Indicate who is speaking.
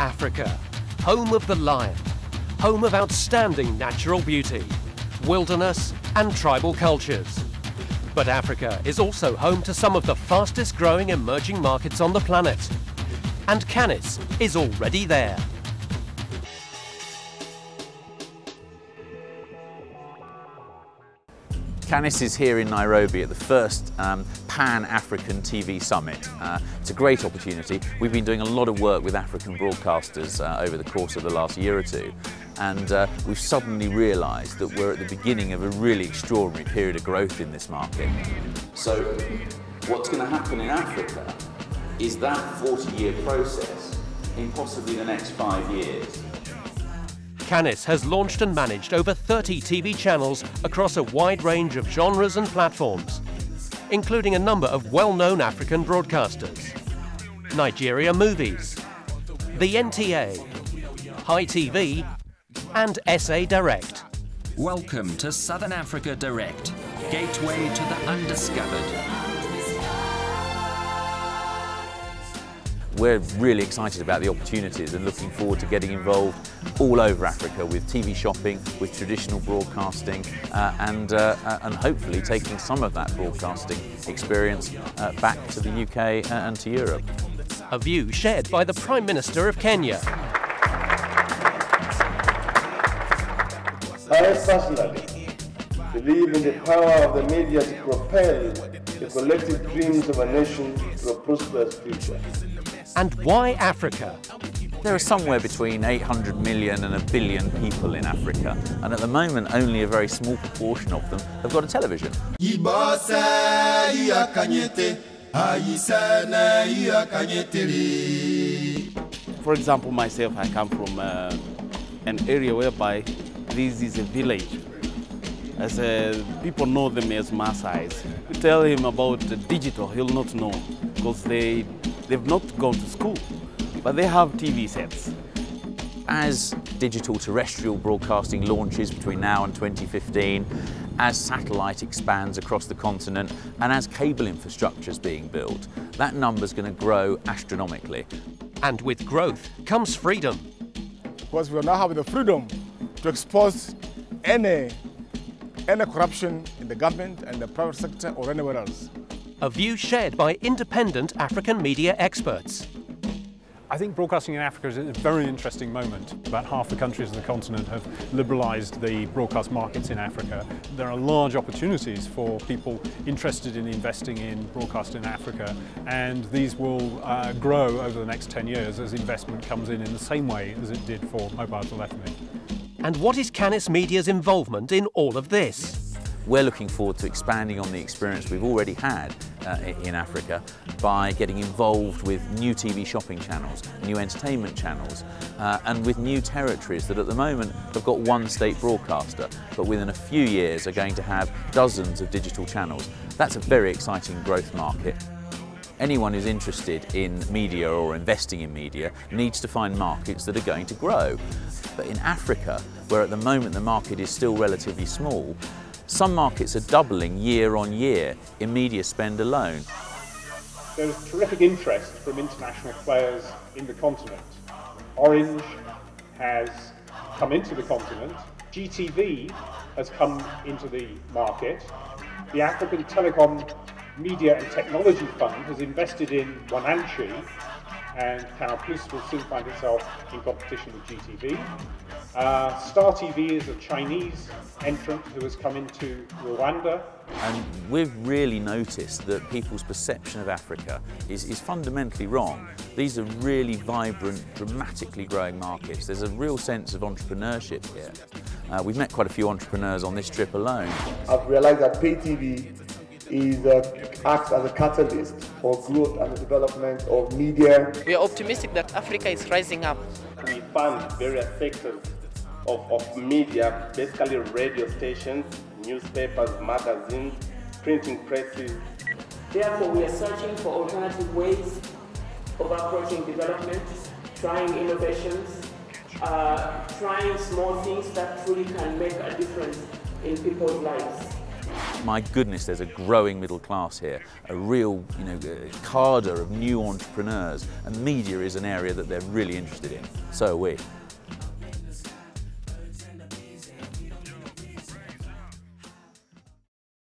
Speaker 1: Africa, home of the lion, home of outstanding natural beauty, wilderness and tribal cultures. But Africa is also home to some of the fastest growing emerging markets on the planet. And Canis is already there.
Speaker 2: Canis is here in Nairobi at the first Pan-African TV Summit. It's a great opportunity. We've been doing a lot of work with African broadcasters over the course of the last year or two, and we've suddenly realised that we're at the beginning of a really extraordinary period of growth in this market. So what's going to happen in Africa is that 40-year process in possibly the next 5 years.
Speaker 1: Canis has launched and managed over 30 TV channels across a wide range of genres and platforms, including a number of well-known African broadcasters: Nigeria Movies, the NTA, High TV and SA Direct.
Speaker 3: Welcome to Southern Africa Direct, gateway to the undiscovered.
Speaker 2: We're really excited about the opportunities and looking forward to getting involved all over Africa with TV shopping, with traditional broadcasting, and hopefully taking some of that broadcasting experience back to the UK and to Europe.
Speaker 1: A view shared by the Prime Minister of Kenya.
Speaker 4: I personally believe in the power of the media to propel the collective dreams of a nation to a prosperous future.
Speaker 1: And why Africa?
Speaker 2: There are somewhere between 800 million and 1 billion people in Africa, and at the moment only a very small proportion of them have got a television.
Speaker 5: For example, myself, I come from an area whereby this is a village. As people know them as Maasais. You tell him about the digital, he'll not know, because they've not gone to school, but they have TV sets.
Speaker 2: As digital terrestrial broadcasting launches between now and 2015, as satellite expands across the continent, and as cable infrastructure is being built, that number's going to grow astronomically.
Speaker 1: And with growth comes freedom.
Speaker 6: Because we now have the freedom to expose any corruption in the government and the private sector or anywhere else.
Speaker 1: A view shared by independent African media experts.
Speaker 7: I think broadcasting in Africa is a very interesting moment. About half the countries of the continent have liberalised the broadcast markets in Africa. There are large opportunities for people interested in investing in broadcast in Africa, and these will grow over the next 10 years as investment comes in the same way as it did for mobile telephony.
Speaker 1: And what is Canis Media's involvement in all of this?
Speaker 2: We're looking forward to expanding on the experience we've already had in Africa by getting involved with new TV shopping channels, new entertainment channels, and with new territories that at the moment have got one state broadcaster, but within a few years are going to have dozens of digital channels. That's a very exciting growth market. Anyone who's interested in media or investing in media needs to find markets that are going to grow. But in Africa, where at the moment the market is still relatively small, some markets are doubling year on year in media spend alone.
Speaker 8: There's terrific interest from international players in the continent. Orange has come into the continent. GTV has come into the market. The African Telecom Media and Technology Fund has invested in Wananchi, and Canal Plus will soon find itself in competition with GTV. Star TV is a Chinese entrant who has come into Rwanda.
Speaker 2: And we've really noticed that people's perception of Africa is fundamentally wrong. These are really vibrant, dramatically growing markets. There's a real sense of entrepreneurship here. We've met quite a few entrepreneurs on this trip alone.
Speaker 4: I've realized that pay TV acts as a catalyst for growth and the development of media.
Speaker 9: We are optimistic that Africa is rising up.
Speaker 10: We fund various sectors of media, basically radio stations, newspapers, magazines, printing presses.
Speaker 11: Therefore, we are searching for alternative ways of approaching development, trying innovations, trying small things that truly can make a difference in people's lives.
Speaker 2: my goodness, there's a growing middle class here, a real, cadre of new entrepreneurs, and media is an area that they're really interested in. So are we.